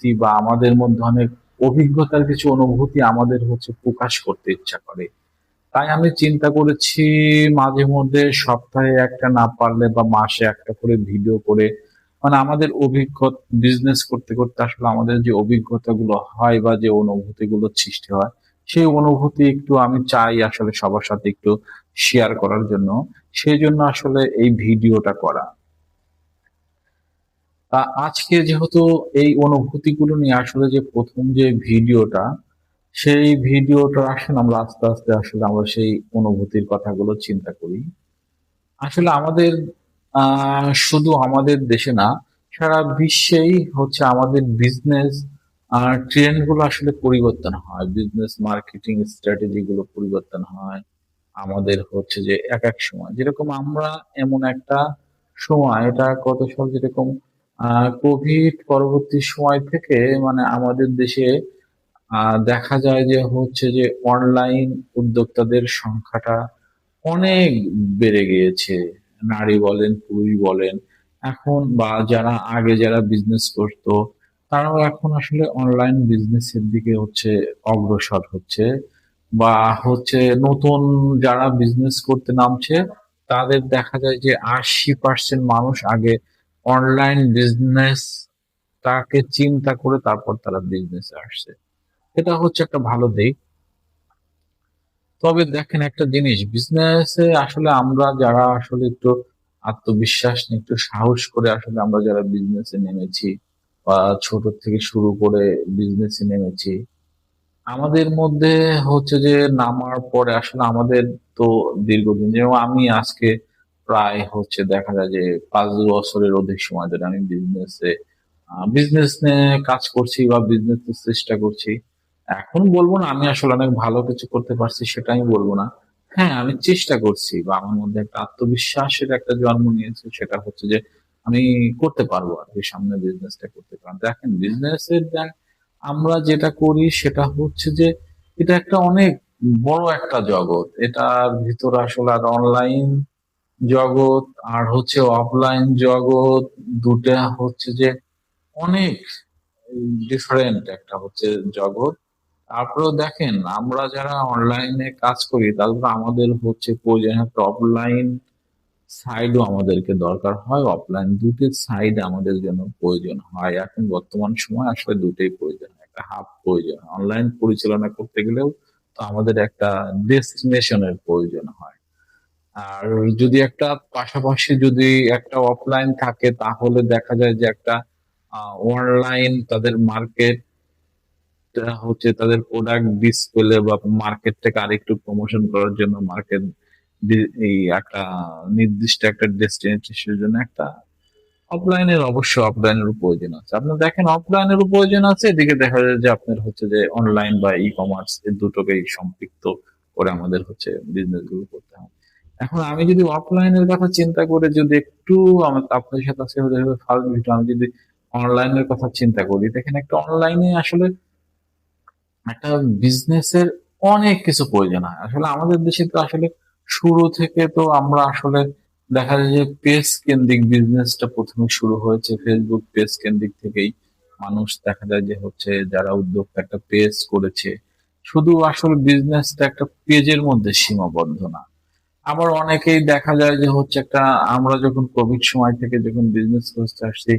অনুভূতি বা আমাদের মধ্যে অনেক অভিজ্ঞতার কিছু অনুভূতি আমাদের প্রকাশ করতে ইচ্ছা করে। তাই আমি চিন্তা করেছি মাঝে মধ্যে সপ্তাহে একটা না পারলে বা মাসে একটা করে ভিডিও করে, মানে আমাদের বিজনেস করতে করতে আসলে আমাদের যে অভিজ্ঞতাগুলো হয় বা যে অনুভূতিগুলো সৃষ্টি হয়, সেই অনুভূতি একটু আমি চাই আসলে সবার সাথে একটু শেয়ার করার জন্য। সেই জন্য আসলে এই ভিডিওটা করা। তা আজকে যেহেতু এই অনুভূতিগুলো নিয়ে আসলে যে প্রথম যে ভিডিওটা, সেই ভিডিওটা আসলে আমরা আস্তে আস্তে আসলে আমরা সেই অনুভূতির কথাগুলো চিন্তা করি। আসলে আমাদের শুধু আমাদের দেশে না, সারা বিশ্বেই আমাদের বিজনেস ট্রেন্ড গুলো আসলে পরিবর্তন হয়, বিজনেস মার্কেটিং স্ট্র্যাটেজি গুলো পরিবর্তন হয়। আমাদের যে এক এক সময় যেরকম আমরা এমন একটা সময়, এটা কত সাল, যেরকম কোভিড পরবর্তী সময় থেকে মানে আমাদের দেশে দেখা যায় যে অনলাইন উদ্যোক্তাদের সংখ্যাটা অনেক বেড়ে গিয়েছে। নারী বলেন, পুরুষ বলেন, এখন বা যারা বিজনেস করতো, তারাও এখন আসলে অনলাইন বিজনেসের দিকে অগ্রসর হচ্ছে, বা নতুন যারা বিজনেস করতে নামছে, তাদের দেখা যায় যে 80% মানুষ আগে অনলাইন বিজনেস তাকে চিন্তা করে তারপর তারা বিজনেসে আসছে। এটা একটা ভালো দিক। তবে দেখেন একটা জিনিস, বিজনেসে আসলে আমরা যারা আসলে একটু আত্মবিশ্বাস নিয়ে একটু সাহস করে আসলে আমরা যারা বিজনেসে নেমেছি বা ছোট থেকে শুরু করে বিজনেসে নেমেছি, আমাদের মধ্যে যে নামার পরে আসলে আমাদের তো দীর্ঘদিন, যেমন আমি আজকে প্রায় দেখা যায় যে 5 বছরের অধিক সময় ধরে আমি বিজনেস নিয়ে কাজ করছি বা বিজনেস চেষ্টা করছি। এখন বলবো না আমি আসলে অনেক ভালো কিছু করতে পারছি, সেটা আমি বলবো না। হ্যাঁ, আমি চেষ্টা করছি বা আমার মধ্যে একটা আত্মবিশ্বাসের একটা জন্ম নিয়েছে, সেটা যে আমি করতে পারবো আর কি, সামনে বিজনেসটা করতে পারবো। দেখেন বিজনেসের আমরা যেটা করি সেটা যে এটা একটা অনেক বড় একটা জগৎ। এটার ভিতরে আসলে আর অনলাইন জগৎ আর অফলাইন জগৎ, দুটা যে অনেক ডিফারেন্ট একটা জগৎ। তারপরেও দেখেন আমরা যারা অনলাইনে কাজ করি, তারপর আমাদের প্রয়োজন একটা অফলাইন সাইডও আমাদেরকে দরকার হয়, অফলাইন দুটো সাইড আমাদের জন্য প্রয়োজন হয়। এখন বর্তমান সময় আসলে দুটোই প্রয়োজন হয়, একটা হাব প্রয়োজন। অনলাইন পরিচালনা করতে গেলেও তো আমাদের একটা ডেস্টিনেশনের প্রয়োজন হয়। আর যদি একটা পাশাপাশি যদি একটা অফলাইন থাকে, তাহলে দেখা যায় যে একটা অনলাইন তাদের মার্কেট তাদের প্রোডাক্ট ডিসপ্লে বা মার্কেটটাকে আরেকটু প্রমোশন করার জন্য মার্কেট এই একটা নির্দিষ্ট একটা ডেস্টিনেশনের জন্য একটা অফলাইনের প্রয়োজন আছে। আপনি দেখেন অফলাইনের প্রয়োজন আছে, এদিকে দেখা যায় যে আপনার যে অনলাইন বা ই কমার্স, এই দুটোকেই সম্পৃক্ত করে আমাদের বিজনেস গুলো করতে হয়। এখন আমি যদি অফলাইনের কথা চিন্তা করে যদি একটু আমার আপনার সাথে ফার্স্ট ভিডিও, আমি যদি অনলাইনের কথা চিন্তা করি, দেখেন একটা অনলাইনে আসলে একটা বিজনেসের অনেক কিছু প্রয়োজন হয়। আসলে আমাদের দেশে তো আসলে শুরু থেকে তো আমরা আসলে দেখা যায় যে পেজ কেন্দ্রিক বিজনেসটা প্রথমে শুরু হয়েছে, ফেসবুক পেজ কেন্দ্রিক থেকেই মানুষ দেখা যায় যে যারা উদ্যোক্তা একটা পেজ করেছে, শুধু আসলে বিজনেসটা একটা পেজের মধ্যে সীমাবদ্ধ না। আবার অনেকেই দেখা যায় যে একটা, আমরা যখন কোভিড সময় থেকে যখন বিজনেস করতে আসছি,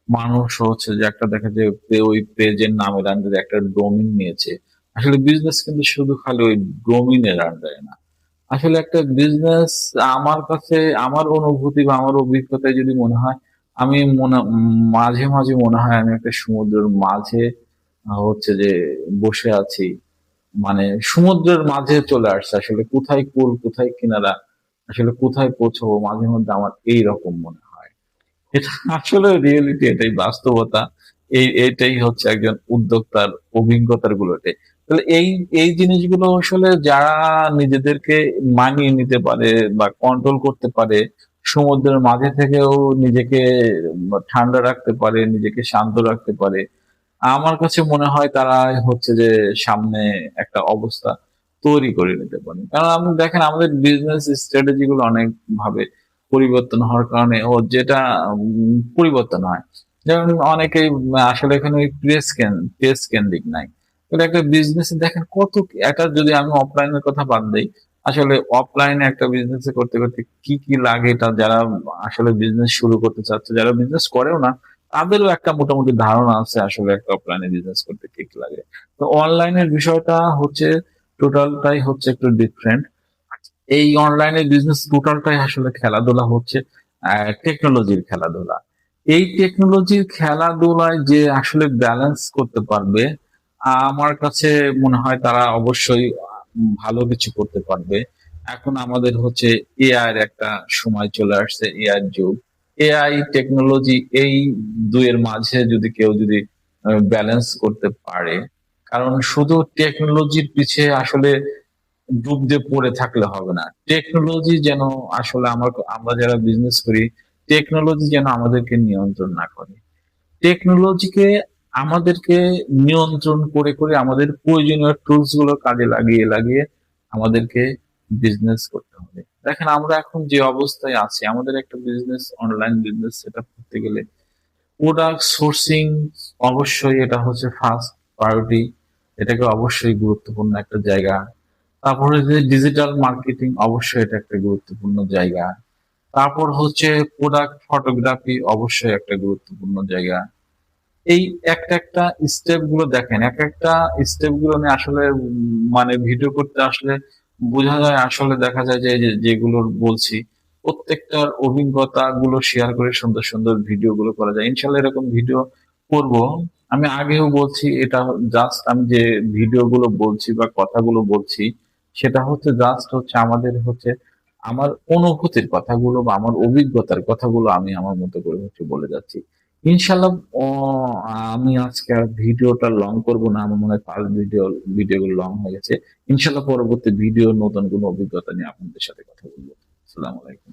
মানুষ যে একটা দেখা যায় ওই পেজের নামের আন্ডারে একটা ডোমিন নিয়েছে। আসলে বিজনেস কিন্তু শুধু খালি ওই ডোমিনের আন্ডারে না। আসলে একটা বিজনেস, আমার কাছে আমার অনুভূতি বা আমার অভিজ্ঞতায় যদি মনে হয়, আমি মাঝে মাঝে মনে হয় আমি একটা সমুদ্রের মাঝে যে বসে আছি, মানে সমুদ্রের মাঝে চলে আসছে। আসলে কোথায় কুল কোথায় কিনারা, আসলে কোথায় পৌঁছবো, মাঝে মধ্যে আমার এই রকম মনে হয়। এটা আসলে রিয়েলিটি, এটাই বাস্তবতা। এটাই একজন উদ্যোক্তার অভিজ্ঞতার গুলোতে। তাহলে এই এই জিনিসগুলো আসলে যারা নিজেদেরকে মানিয়ে নিতে পারে বা কন্ট্রোল করতে পারে, সমুদ্রের মাঝে থেকেও নিজেকে ঠান্ডা রাখতে পারে, নিজেকে শান্ত রাখতে পারে, আমার কাছে মনে হয় তারা যে সামনে একটা অবস্থা তৈরি করে নিতে পারে। কারণ আপনি দেখেন আমাদের বিজনেস স্ট্র্যাটেজি গুলো অনেক ভাবে পরিবর্তন হওয়ার কারণে যেটা পরিবর্তন হয়, যেমন অনেকেই আসলে এখানে পেজ কেন্দ্রিক নাই। কিন্তু একটা বিজনেস দেখেন কত একটা, যদি আমি অফলাইনের কথা বাদ দেই, আসলে অফলাইনে একটা বিজনেস করতে করতে কি কি লাগে, এটা যারা আসলে বিজনেস শুরু করতে চাচ্ছে, যারা বিজনেস করেও না, তাদেরও একটা মোটামুটি ধারণা আছে আসলে একটা অফলাইনে বিজনেস করতে কি কি লাগে। তো অনলাইনের বিষয়টা হচ্ছে টোটালটাই হচ্ছে একটু ডিফারেন্ট। এই অনলাইনে বিজনেস টোটালটাই আসলে খেলাধুলা হচ্ছে, টেকনোলজির খেলাধুলা। এই টেকনোলজির খেলাধুলায় যে আসলে ব্যালেন্স করতে পারবে, আমার কাছে মনে হয় তারা অবশ্যই ভালো কিছু করতে পারবে। এখন আমাদের হচ্ছে এআই এর একটা সময় চলে আসছে, এআই যুগ। এআই টেকনোলজি এই দুইয়ের মাঝে যদি কেউ যদি ব্যালেন্স করতে পারে, কারণ শুধু টেকনোলজির পিছে আসলে ডুব দিয়ে পড়ে থাকলে হবে না। টেকনোলজি যেন আসলে আমরা যারা বিজনেস করি, টেকনোলজি যেন আমাদেরকে নিয়ন্ত্রণ না করে। টেকনোলজিকে আমাদেরকে নিয়ন্ত্রণ করে করে আমাদের প্রয়োজনীয় টুলস গুলো কাজে লাগিয়ে লাগিয়ে আমাদেরকে বিজনেস করতে হবে। দেখেন আমরা এখন যে অবস্থায় আছি, আমাদের একটা business, online business set up করতে গেলে প্রোডাক্ট সোর্সিং অবশ্যই এটা হচ্ছে ফার্স্ট প্রায়োরিটি। এটাকে অবশ্যই গুরুত্বপূর্ণ একটা জায়গা। তারপরে যে ডিজিটাল মার্কেটিং, অবশ্যই এটা একটা গুরুত্বপূর্ণ জায়গা। তারপর হচ্ছে প্রোডাক্ট ফটোগ্রাফি, অবশ্যই একটা গুরুত্বপূর্ণ জায়গা। এই একটা একটা স্টেপ গুলো দেখেন, এক একটা স্টেপ গুলো নিয়ে আসলে মানে ভিডিও করতে আসলে বোঝা যায়, আসলে দেখা যায় যে যেগুলো বলছি প্রত্যেকটার অভিজ্ঞতা গুলো শেয়ার করে সুন্দর সুন্দর ভিডিও গুলো করা যায়। ইনশাল্লাহ এরকম ভিডিও করব। আমি আগেও বলছি, এটা জাস্ট আমি যে ভিডিও গুলো বলছি বা কথাগুলো বলছি, সেটা হচ্ছে জাস্ট হচ্ছে আমাদের হচ্ছে আমার অনুভূতির কথাগুলো বা আমার অভিজ্ঞতার কথাগুলো আমি আমার মতো করে হচ্ছে বলে যাচ্ছি। ইনশাল্লাহ ও, আমি আজকে আর ভিডিওটা লং করব না, আমার মনে হয় ফার্স্ট ভিডিওগুলো লং হয়ে গেছে। ইনশাল্লাহ পরবর্তী ভিডিও নতুন কোনো অভিজ্ঞতা নিয়ে আপনাদের সাথে কথা বলবো। আসসালামু আলাইকুম।